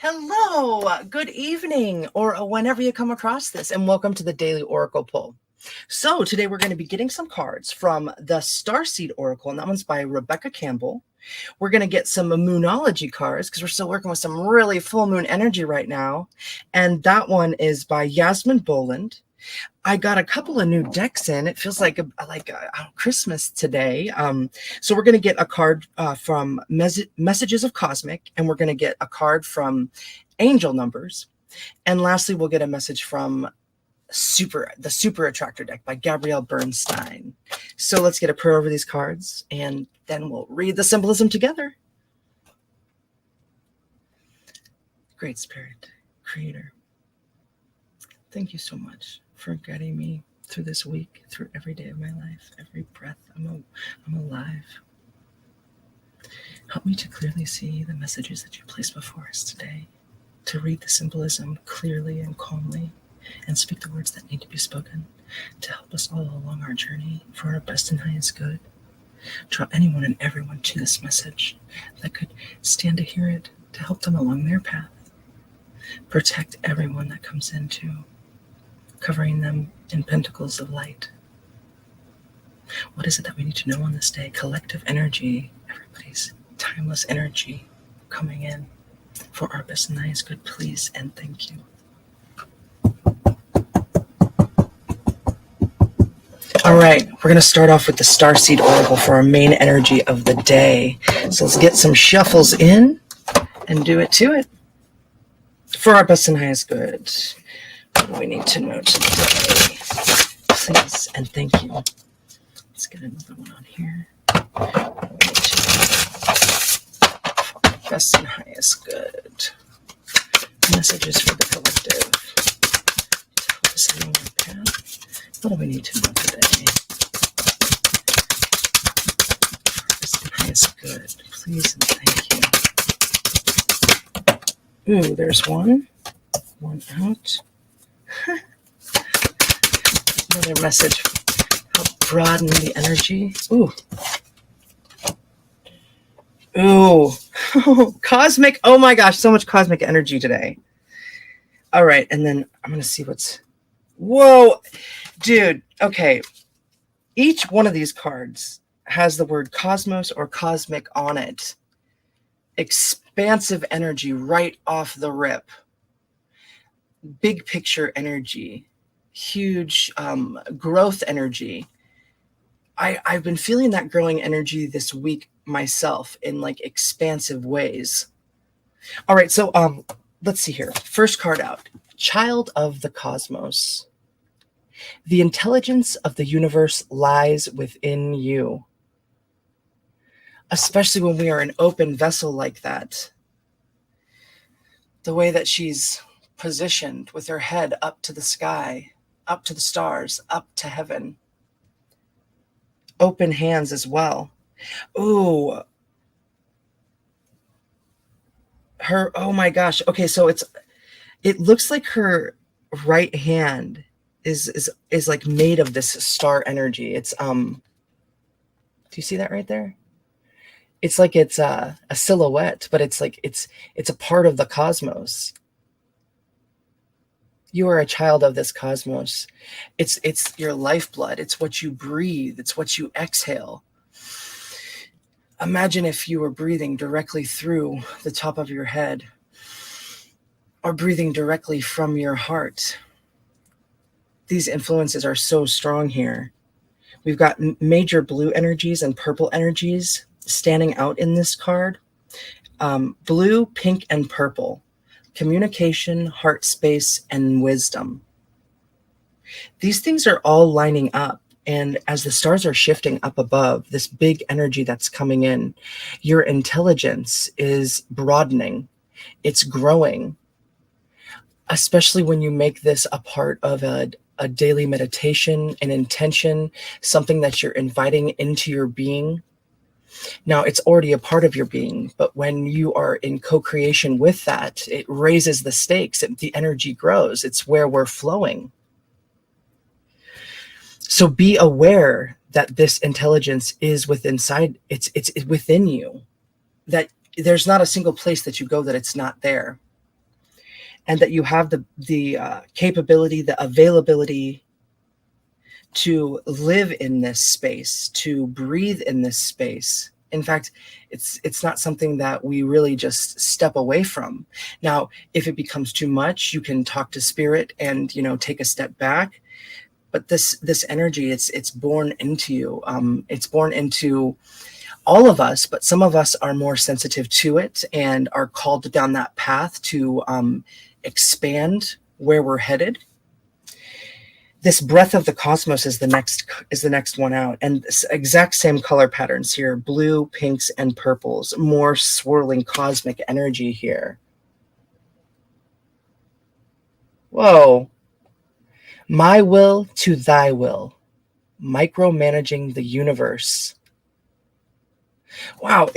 Hello, good evening, or whenever you come across this, and welcome to the Daily Oracle Pull. So today we're going to be getting some cards from the Starseed Oracle, and that one's by Rebecca Campbell. We're going to get some Moonology cards because we're still working with some really full moon energy right now, and that one is by Yasmin Boland. I got a couple of new decks in. It feels like Christmas today. So we're going to get a card from Messages of Cosmic, and we're going to get a card from Angel Numbers. And lastly, we'll get a message from the Super Attractor deck by Gabrielle Bernstein. So let's get a prayer over these cards, and then we'll read the symbolism together. Great Spirit, Creator, thank you so much for guiding me through this week, through every day of my life, every breath I'm alive. Help me to clearly see the messages that you place before us today, to read the symbolism clearly and calmly, and speak the words that need to be spoken to help us all along our journey for our best and highest good. Draw anyone and everyone to this message that could stand to hear it, to help them along their path. Protect everyone that comes into, covering them in pentacles of light. What is it that we need to know on this day? Collective energy, everybody's timeless energy coming in for our best and highest good, please and thank you. All right, we're going to start off with the Starseed Oracle for our main energy of the day. So let's get some shuffles in and do it to it. For our best and highest good, what do we need to know today? Please and thank you. Let's get another one on here. What do we need to know? For our best and highest good. Messages for the collective. To help us along our path. What do we need to know today? For our best and highest good. Please and thank you. Ooh, there's one. One out. Another message. Help broaden the energy. Ooh. Ooh. Cosmic. Oh my gosh, so much cosmic energy today. All right, and then I'm going to see what's... Whoa. Dude, okay. Each one of these cards has the word cosmos or cosmic on it. Expansive energy right off the rip. Big picture energy. Huge growth energy. I've been feeling that growing energy this week myself in like expansive ways. All right, so let's see here. First card out. Child of the Cosmos. The intelligence of the universe lies within you. Especially when we are an open vessel like that. The way that she's positioned with her head up to the sky, up to the stars, up to heaven. Open hands as well. Ooh. Her, oh my gosh. Okay, so it looks like her right hand is like made of this star energy. It's do you see that right there? It's like it's a silhouette, but it's like it's a part of the cosmos. You are a child of this cosmos. It's your lifeblood. It's what you breathe. It's what you exhale. Imagine if you were breathing directly through the top of your head or breathing directly from your heart. These influences are so strong here. We've got major blue energies and purple energies standing out in this card. Blue, pink, and purple. Communication, heart space, and wisdom. These things are all lining up. And as the stars are shifting up above, this big energy that's coming in, your intelligence is broadening. It's growing. Especially when you make this a part of a daily meditation, an intention, something that you're inviting into your being. Now, it's already a part of your being, but when you are in co-creation with that, it raises the stakes, the energy grows. It's where we're flowing. So be aware that this intelligence is it's within you, that there's not a single place that you go that it's not there. and that you have the capability, the availability to live in this space, to breathe in this space. In fact, it's not something that we really just step away from. Now, if it becomes too much, you can talk to spirit and, you know, take a step back. But this energy, it's born into you. It's born into all of us, but some of us are more sensitive to it and are called down that path to expand where we're headed. This breath of the cosmos is the next one out, and this exact same color patterns here: blue, pinks, and purples. More swirling cosmic energy here. Whoa. My will to thy will, micromanaging the universe. Wow,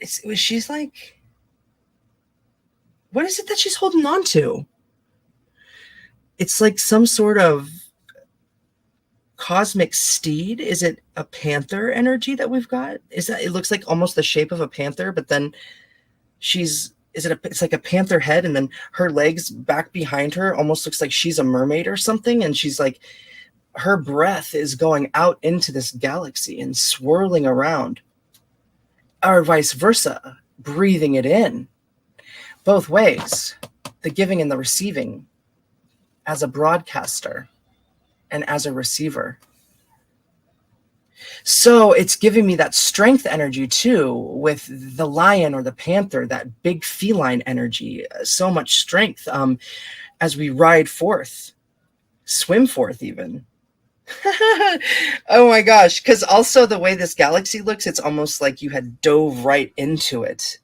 she's like, what is it that she's holding on to? It's like some sort of cosmic steed. Is it a panther energy that we've got? It looks like almost the shape of a panther, but then it's like a panther head, and then her legs back behind her almost looks like she's a mermaid or something, and she's like, her breath is going out into this galaxy and swirling around, or vice versa, breathing it in. Both ways, the giving and the receiving, as a broadcaster and as a receiver. So it's giving me that strength energy too, with the lion or the panther, that big feline energy, so much strength as we ride forth, swim forth even. Oh my gosh, because also the way this galaxy looks, it's almost like you had dove right into it,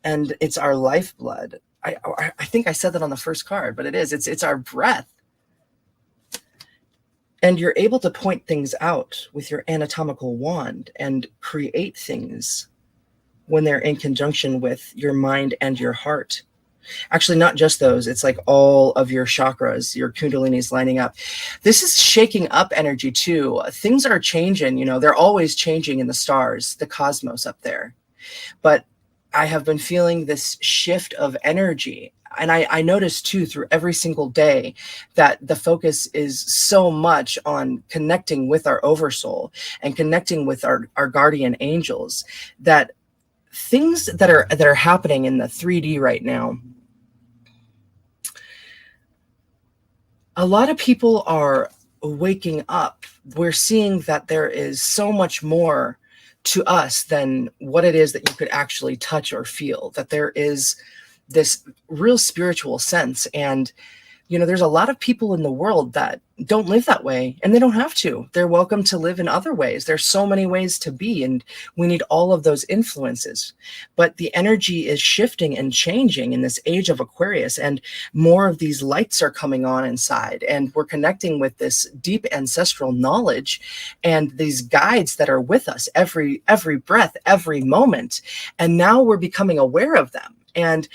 and it's our lifeblood. I think I said that on the first card, but it is. It's our breath. And you're able to point things out with your anatomical wand and create things when they're in conjunction with your mind and your heart. Actually, not just those. It's like all of your chakras, your kundalinis lining up. This is shaking up energy too. Things are changing, you know, they're always changing in the stars, the cosmos up there. But I have been feeling this shift of energy. And I notice too, through every single day, that the focus is so much on connecting with our oversoul and connecting with our guardian angels, that things that are happening in the 3D right now, a lot of people are waking up. We're seeing that there is so much more to us than what it is that you could actually touch or feel, that there is this real spiritual sense. And, you know, there's a lot of people in the world that don't live that way, and they don't have to. They're welcome to live in other ways. There's so many ways to be, and we need all of those influences. But the energy is shifting and changing in this age of Aquarius, and more of these lights are coming on inside, and we're connecting with this deep ancestral knowledge and these guides that are with us every breath, every moment. And now we're becoming aware of them. And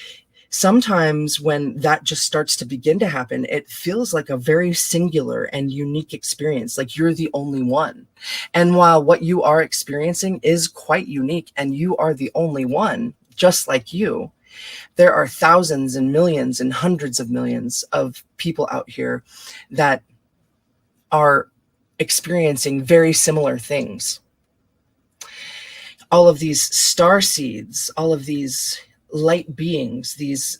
sometimes when that just starts to begin to happen, it feels like a very singular and unique experience, like you're the only one. And while what you are experiencing is quite unique and you are the only one, just like you, there are thousands and millions and hundreds of millions of people out here that are experiencing very similar things. All of these star seeds, all of these light beings, these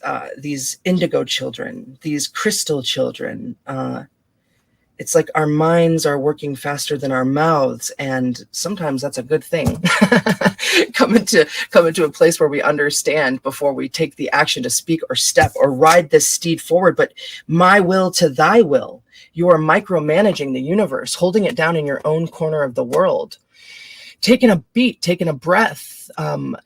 indigo children, these crystal children. It's like our minds are working faster than our mouths, and sometimes that's a good thing. come into a place where we understand before we take the action to speak or step or ride this steed forward. But my will to thy will, you are micromanaging the universe, holding it down in your own corner of the world, taking a beat, taking a breath,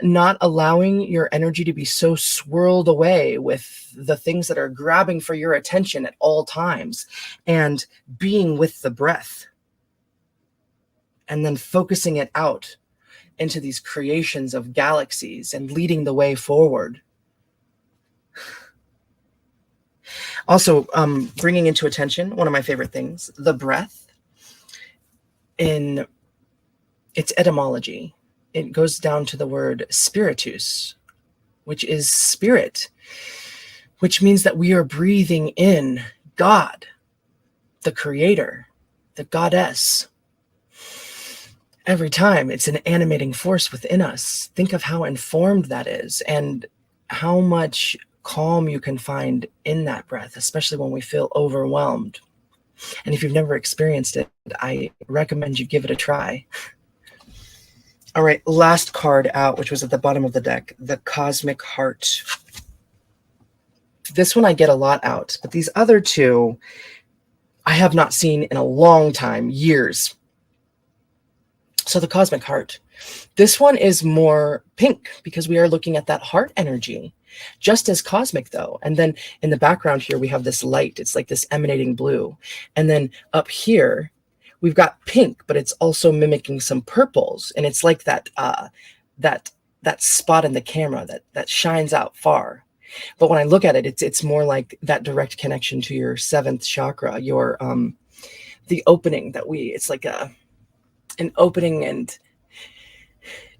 not allowing your energy to be so swirled away with the things that are grabbing for your attention at all times, and being with the breath, and then focusing it out into these creations of galaxies and leading the way forward. Also, bringing into attention, one of my favorite things, the breath. In its etymology, it goes down to the word spiritus, which is spirit, which means that we are breathing in God, the creator, the goddess. Every time it's an animating force within us. Think of how informed that is and how much calm you can find in that breath, especially when we feel overwhelmed. And if you've never experienced it, I recommend you give it a try. All right, last card out, which was at the bottom of the deck, the Cosmic Heart. This one I get a lot out, but these other two I have not seen in a long time, years. So the Cosmic Heart. This one is more pink because we are looking at that heart energy, just as cosmic though. And then in the background here, we have this light. It's like this emanating blue. And then up here, we've got pink, but it's also mimicking some purples. And it's like that that spot in the camera that shines out far. But when I look at it, it's more like that direct connection to your seventh chakra, your the opening that it's like an opening and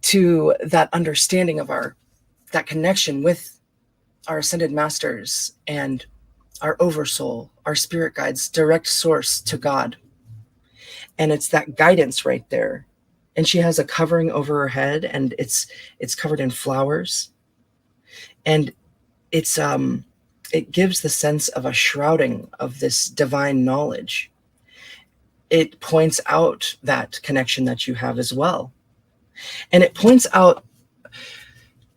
to that understanding of that connection with our ascended masters and our oversoul, our spirit guides, direct source to God. And it's that guidance right there. And she has a covering over her head, and it's covered in flowers. And it gives the sense of a shrouding of this divine knowledge. It points out that connection that you have as well. And it points out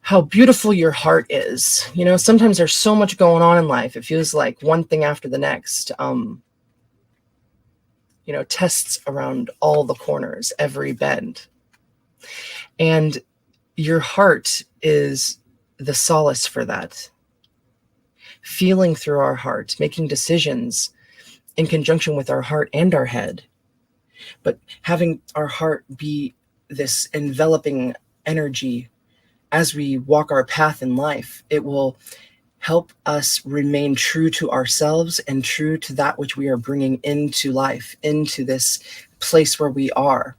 how beautiful your heart is. You know, sometimes there's so much going on in life. It feels like one thing after the next. You know, tests around all the corners, every bend. And your heart is the solace for that. Feeling through our heart, making decisions in conjunction with our heart and our head. But having our heart be this enveloping energy as we walk our path in life, it will help us remain true to ourselves and true to that which we are bringing into life, into this place where we are.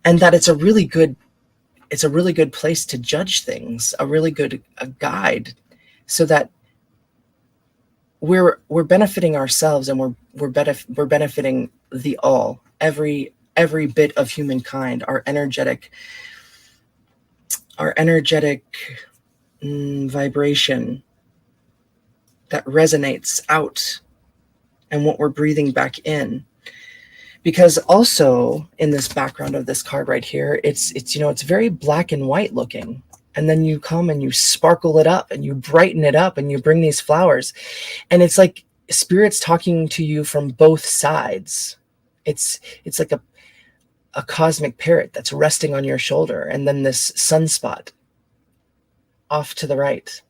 And that it's a really good place to judge things, a really good guide, so that we're benefiting ourselves, and we're benefiting the all, every bit of humankind, our energetic vibration that resonates out, and what we're breathing back in. Because also in this background of this card right here, it's very black and white looking. And then you come and you sparkle it up and you brighten it up and you bring these flowers. And it's like spirit's talking to you from both sides. It's like a cosmic parrot that's resting on your shoulder, and then this sunspot off to the right.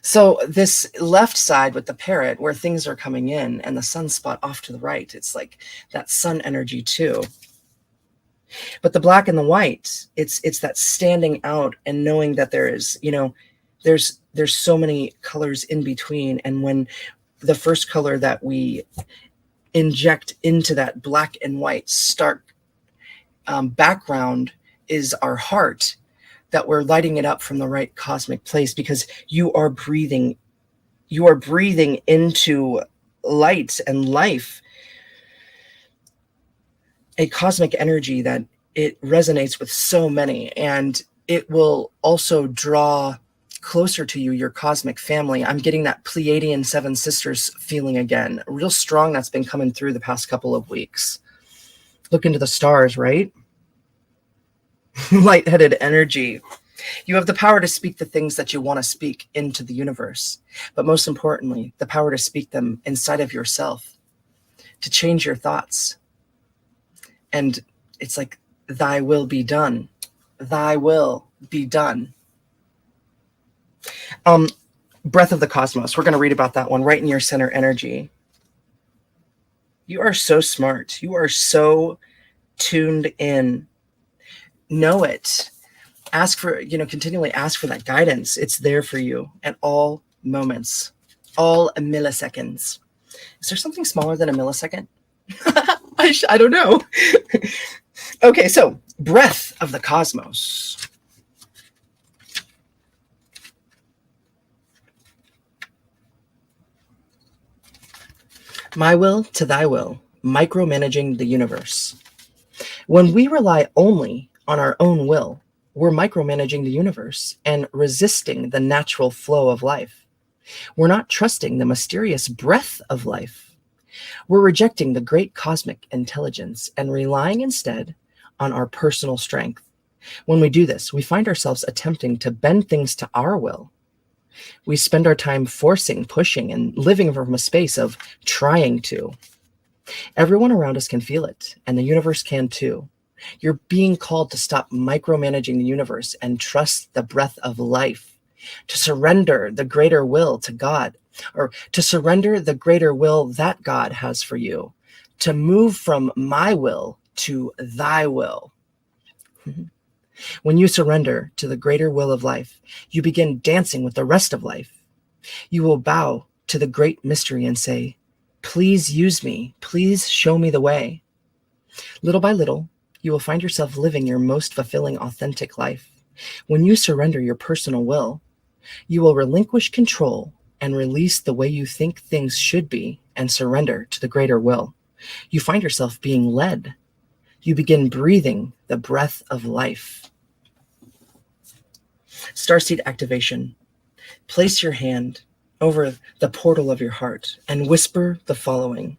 So this left side with the parrot, where things are coming in, and the sunspot off to the right, it's like that sun energy too. But the black and the white, it's that standing out and knowing that there is, there's so many colors in between. And when the first color that we inject into that black and white stark background is our heart, that we're lighting it up from the right cosmic place, because you are breathing into light and life, a cosmic energy that it resonates with so many, and it will also draw closer to you, your cosmic family. I'm getting that Pleiadian Seven Sisters feeling again, real strong. That's been coming through the past couple of weeks. Look into the stars, right? Lightheaded energy. You have the power to speak the things that you want to speak into the universe, but most importantly, the power to speak them inside of yourself, to change your thoughts. And it's like, thy will be done. Thy will be done. Breath of the Cosmos. We're going to read about that one right in your center energy. You are so smart. You are so tuned in. Know it. Ask for, continually ask for that guidance. It's there for you at all moments, all milliseconds. Is there something smaller than a millisecond? I don't know. Okay, so breath of the cosmos. My will to thy will, micromanaging the universe. When we rely only on our own will, we're micromanaging the universe and resisting the natural flow of life. We're not trusting the mysterious breath of life. We're rejecting the great cosmic intelligence and relying instead on our personal strength. When we do this, we find ourselves attempting to bend things to our will. We spend our time forcing, pushing, and living from a space of trying to. Everyone around us can feel it, and the universe can too. You're being called to stop micromanaging the universe and trust the breath of life, to surrender the greater will to God, or to surrender the greater will that God has for you, to move from my will to thy will. When you surrender to the greater will of life, you begin dancing with the rest of life. You will bow to the great mystery and say, please use me, please show me the way. Little by little, you will find yourself living your most fulfilling, authentic life. When you surrender your personal will, you will relinquish control and release the way you think things should be and surrender to the greater will. You find yourself being led. You begin breathing the breath of life. Starseed activation. Place your hand over the portal of your heart and whisper the following.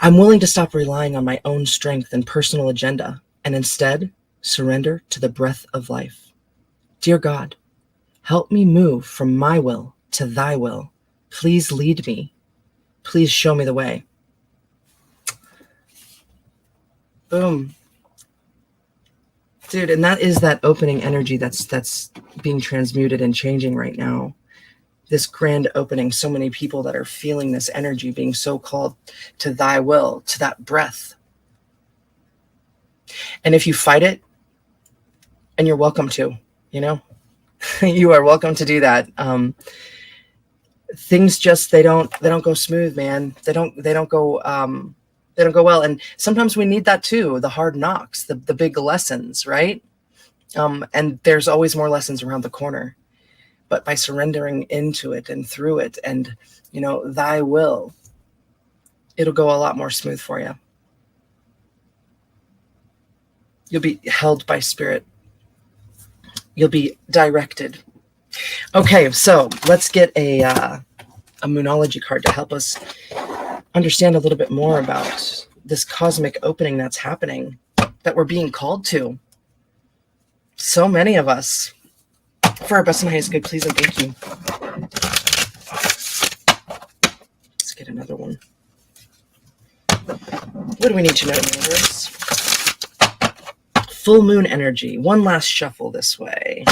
I'm willing to stop relying on my own strength and personal agenda and instead surrender to the breath of life. Dear God, help me move from my will to thy will. Please lead me. Please show me the way. Boom. Dude, and that is that opening energy that's being transmuted and changing right now. This grand opening, so many people that are feeling this energy being so called to thy will, to that breath. And if you fight it, and you're welcome to, you are welcome to do that. Things just, they don't go smooth, man. They don't go well. And sometimes we need that too, the hard knocks, the big lessons, right? And there's always more lessons around the corner. But by surrendering into it and through it and, thy will, it'll go a lot more smooth for you. You'll be held by spirit. You'll be directed. Okay, so let's get a Moonology card to help us understand a little bit more about this cosmic opening that's happening, that we're being called to. So many of us. For our best and highest good, please and thank you. Let's get another one. What do we need to know, universe? Full moon energy. One last shuffle this way.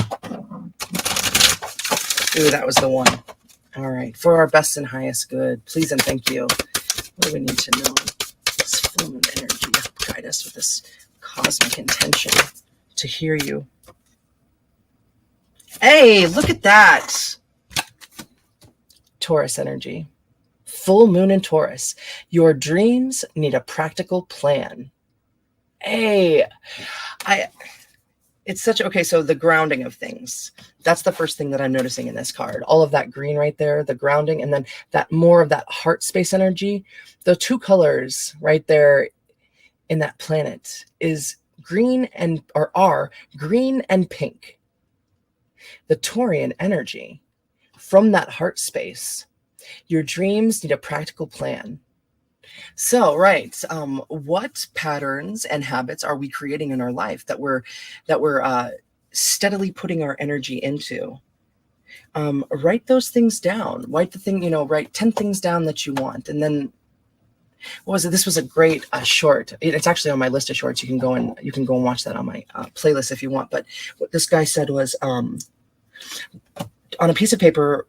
Ooh, that was the one. All right. For our best and highest good, please and thank you. What do we need to know? This full moon energy. Guide us with this cosmic intention to hear you. Hey, look at that. Taurus energy. Full moon in Taurus. Your dreams need a practical plan. Hey, it's such, okay, so the grounding of things. That's the first thing that I'm noticing in this card. All of that green right there, the grounding, and then that more of that heart space energy. The two colors right there in that planet is green and, or are green and pink. The Taurian energy from that heart space. Your dreams need a practical plan. So, right, what patterns and habits are we creating in our life that we're steadily putting our energy into? Write those things down. Write 10 things down that you want, and then what was it? This was a great short. It's actually on my list of shorts. You can go and watch that on my playlist if you want. But what this guy said was, on a piece of paper,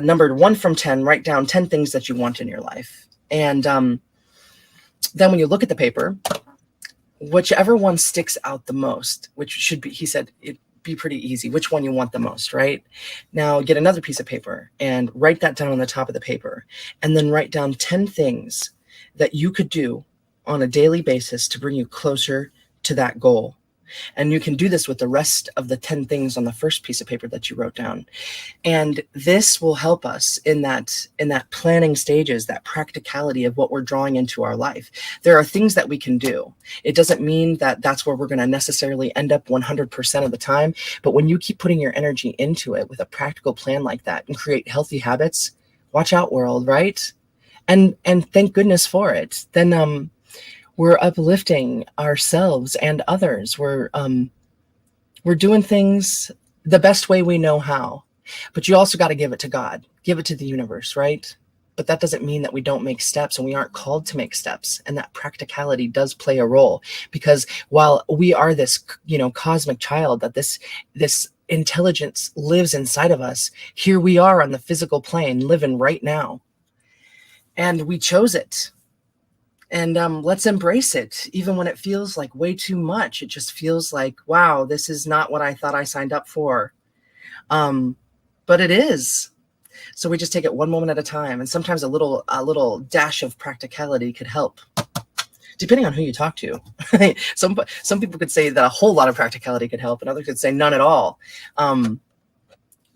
numbered 1 from 10, write down 10 things that you want in your life. And then when you look at the paper, whichever one sticks out the most, which should be, he said, it'd be pretty easy, which one you want the most, right? Now get another piece of paper and write that down on the top of the paper, and then write down 10 things that you could do on a daily basis to bring you closer to that goal. And you can do this with the rest of the 10 things on the first piece of paper that you wrote down. And this will help us in that planning stages, that practicality of what we're drawing into our life. There are things that we can do. It doesn't mean that that's where we're going to necessarily end up 100% of the time. But when you keep putting your energy into it with a practical plan like that and create healthy habits, watch out, world, right? And thank goodness for it. Then we're uplifting ourselves and others. We're doing things the best way we know how. But you also got to give it to God, give it to the universe, right? But that doesn't mean that we don't make steps, and we aren't called to make steps. And that practicality does play a role, because while we are this, cosmic child, that this intelligence lives inside of us, here we are on the physical plane, living right now. And we chose it. And let's embrace it, even when it feels like way too much. It just feels like, wow, this is not what I thought I signed up for. But it is. So we just take it one moment at a time. And sometimes a little dash of practicality could help, depending on who you talk to. Some people could say that a whole lot of practicality could help, and others could say none at all.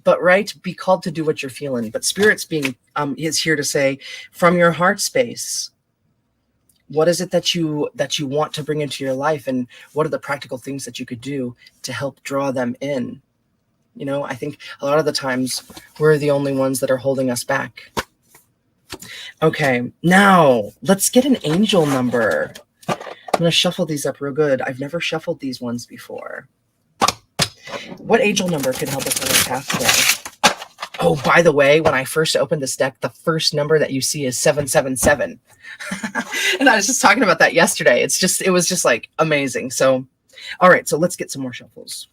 But right, be called to do what you're feeling. But Spirit's is here to say, from your heart space, what is it that you want to bring into your life, and what are the practical things that you could do to help draw them in? I think a lot of the times we're the only ones that are holding us back. Okay, now let's get an angel number. I'm going to shuffle these up real good. I've never shuffled these ones before. What angel number could help us on our path today? Oh, by the way, when I first opened this deck, the first number that you see is 777. And I was just talking about that yesterday. It was just like amazing. So, all right, so let's get some more shuffles.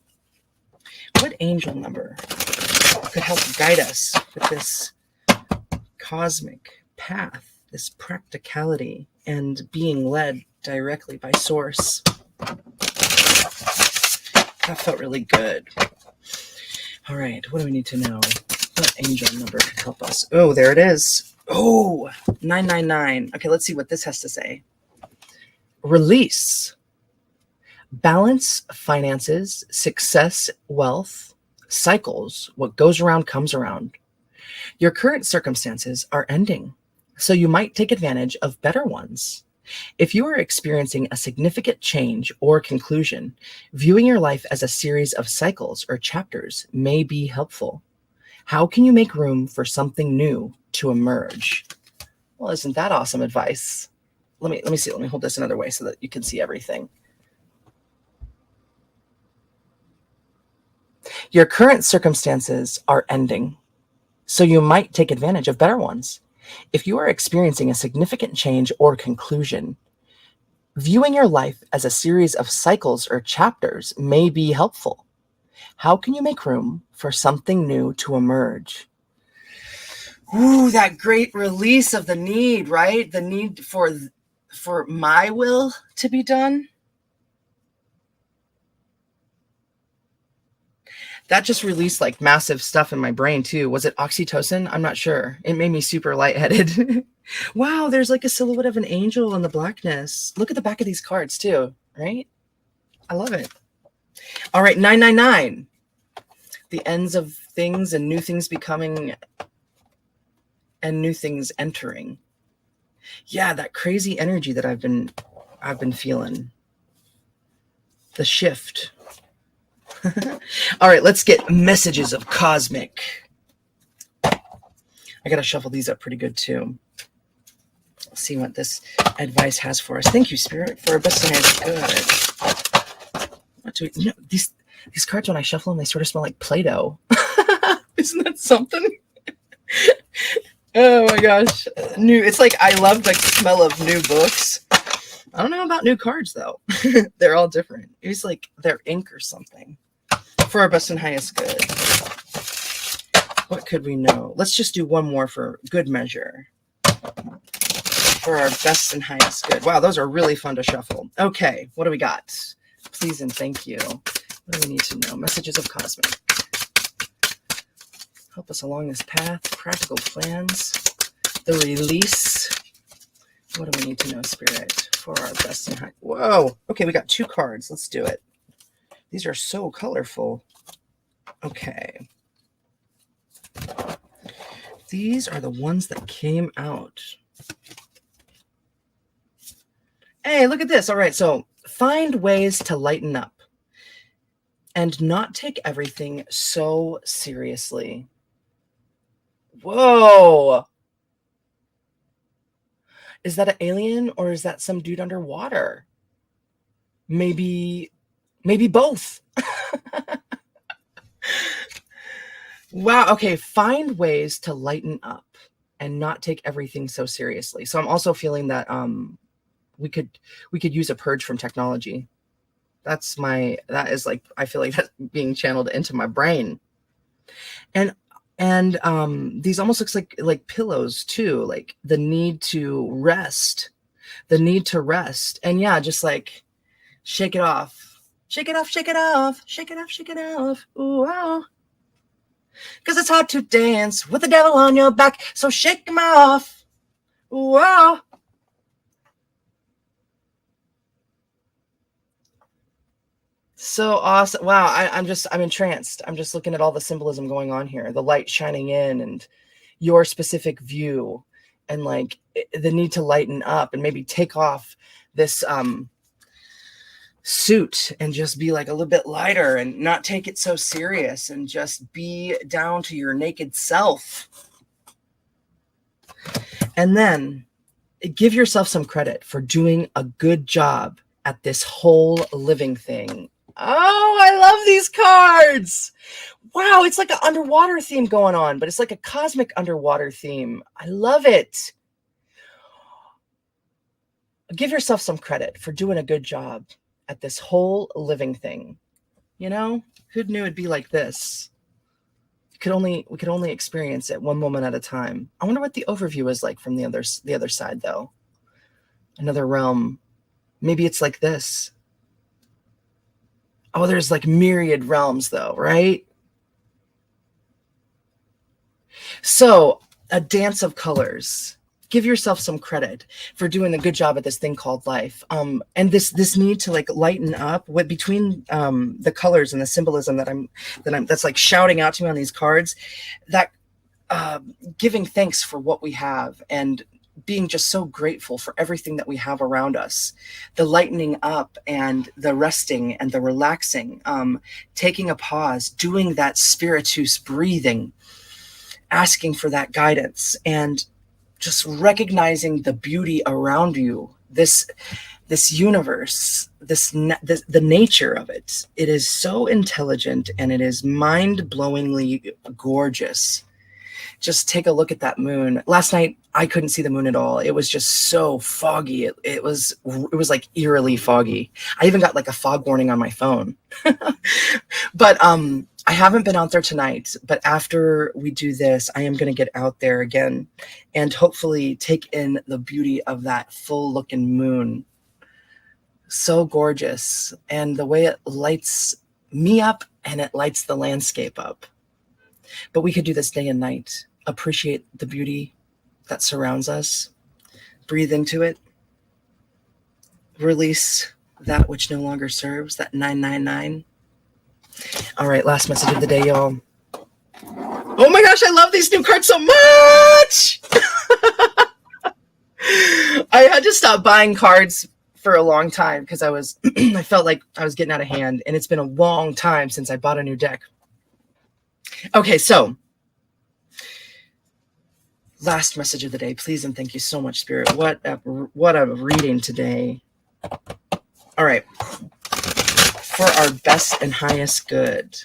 What angel number could help guide us with this cosmic path, this practicality, and being led directly by source? That felt really good. All right, what do we need to know? What angel number could help us? Oh, there it is. Oh, 999. Okay, let's see what this has to say. Release. Balance finances, success, wealth, cycles. What goes around comes around. Your current circumstances are ending, so you might take advantage of better ones. If you are experiencing a significant change or conclusion, viewing your life as a series of cycles or chapters may be helpful. How can you make room for something new to emerge? Well, isn't that awesome advice? Let me see. Let me hold this another way so that you can see everything. Your current circumstances are ending, so you might take advantage of better ones. If you are experiencing a significant change or conclusion, viewing your life as a series of cycles or chapters may be helpful. How can you make room for something new to emerge? Ooh, that great release of the need, right? The need for my will to be done. That just released like massive stuff in my brain too. Was it oxytocin? I'm not sure. It made me super lightheaded. Wow, there's like a silhouette of an angel in the blackness. Look at the back of these cards too, right? I love it. All right, 999. The ends of things and new things becoming and new things entering. Yeah, that crazy energy that I've been feeling. The shift. All right, let's get messages of cosmic. I got to shuffle these up pretty good too. Let's see what this advice has for us. Thank you, Spirit, for our best good. What do we, these cards, when I shuffle them, they sort of smell like Play-Doh. Isn't that something? Oh my gosh. It's like I love the smell of new books. I don't know about new cards though. They're all different. It's like they're ink or something. For our best and highest good. What could we know? Let's just do one more for good measure. For our best and highest good. Wow, those are really fun to shuffle. Okay, what do we got? Please and thank you. What do we need to know? Messages of cosmic. Help us along this path. Practical plans. The release. What do we need to know, Spirit? For our best and high. Whoa. Okay, we got 2 cards. Let's do it. These are so colorful. Okay. These are the ones that came out. Hey, look at this. All right, so find ways to lighten up and not take everything so seriously. Whoa. Is that an alien or is that some dude underwater? Maybe both. Wow. Okay. Find ways to lighten up and not take everything so seriously. So I'm also feeling that we could use a purge from technology. That is like, I feel like that's being channeled into my brain. And these almost looks like pillows too, like the need to rest. And yeah, just like shake it off. Shake it off, shake it off, shake it off, shake it off. Ooh, wow. Because it's hard to dance with the devil on your back, so shake him off. Ooh, wow. So awesome. Wow, I'm entranced. I'm just looking at all the symbolism going on here. The light shining in and your specific view and like the need to lighten up and maybe take off this suit and just be like a little bit lighter and not take it so serious and just be down to your naked self. And then give yourself some credit for doing a good job at this whole living thing. Oh, I love these cards. Wow, it's like an underwater theme going on, but it's like a cosmic underwater theme. I love it. Give yourself some credit for doing a good job at this whole living thing. You know, who knew it'd be like this? We could only experience it one moment at a time. I wonder what the overview is like from the other side, though. Another realm. Maybe it's like this. Oh, there's like myriad realms, though, right? So, a dance of colors. Give yourself some credit for doing a good job at this thing called life. And this need to like lighten up with between the colors and the symbolism that's like shouting out to me on these cards, that giving thanks for what we have and being just so grateful for everything that we have around us, the lightening up and the resting and the relaxing, taking a pause, doing that spiritus breathing, asking for that guidance, and just recognizing the beauty around you, this universe, the nature of it. It is so intelligent and it is mind-blowingly gorgeous. Just take a look at that moon. Last night, I couldn't see the moon at all. It was just so foggy. It was like eerily foggy. I even got like a fog warning on my phone. But I haven't been out there tonight, but after we do this, I am going to get out there again and hopefully take in the beauty of that full looking moon. So gorgeous. And the way it lights me up and it lights the landscape up. But we could do this day and night. Appreciate the beauty that surrounds us. Breathe into it. Release that which no longer serves, that 999. All right, last message of the day, y'all. Oh my gosh, I love these new cards so much! I had to stop buying cards for a long time because I felt like I was getting out of hand, and it's been a long time since I bought a new deck. Okay, so last message of the day, please and thank you so much, Spirit. What a reading today. All right. For our best and highest good,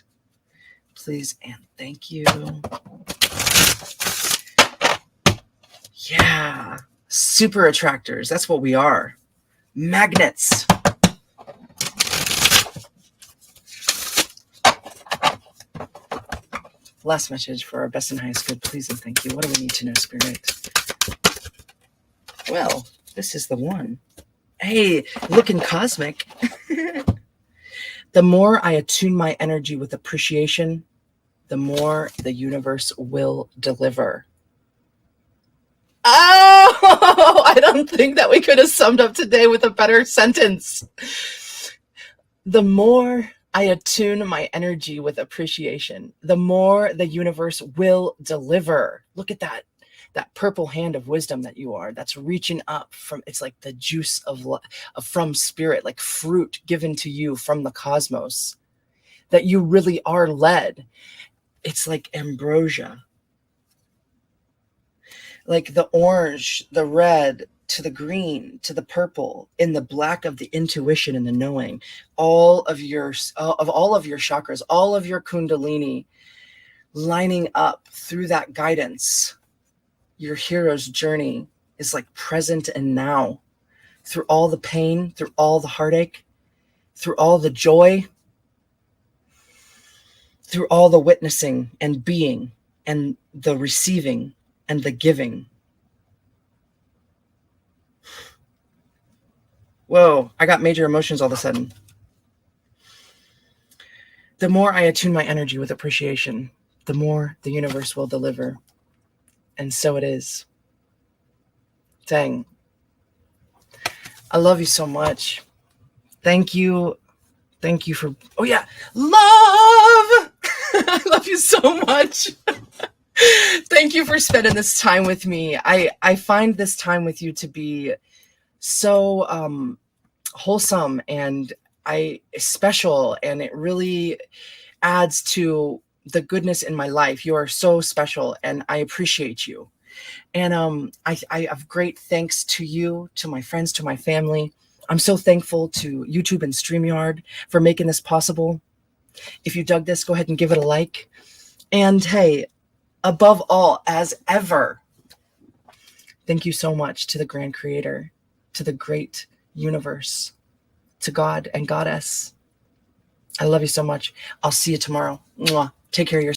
please and thank you. Yeah, super attractors. That's what we are. Magnets. Last message for our best and highest good, please and thank you. What do we need to know, Spirit? Well, this is the one. Hey, looking cosmic. The more I attune my energy with appreciation, the more the universe will deliver. Oh, I don't think that we could have summed up today with a better sentence. The more I attune my energy with appreciation, the more the universe will deliver. Look at that purple hand of wisdom that you are, that's reaching up from, it's like the juice of from spirit, like fruit given to you from the cosmos, that you really are led. It's like ambrosia, like the orange, the red, to the green, to the purple, in the black of the intuition and the knowing, all of your chakras, all of your kundalini lining up through that guidance. Your hero's journey is like present and now, through all the pain, through all the heartache, through all the joy, through all the witnessing and being and the receiving and the giving. Whoa, I got major emotions all of a sudden. The more I attune my energy with appreciation, the more the universe will deliver. And so it is. Dang. I love you so much. Thank you. Thank you for, oh yeah, love. I love you so much. Thank you for spending this time with me. I find this time with you to be so wholesome and special, and it really adds to the goodness in my life. You are so special, and I appreciate you. And I have great thanks to you, to my friends, to my family. I'm so thankful to YouTube and StreamYard for making this possible. If you dug this, go ahead and give it a like. And hey, above all, as ever, thank you so much to the Grand Creator, to the great universe, to God and Goddess. I love you so much. I'll see you tomorrow. Mwah. Take care of yourself.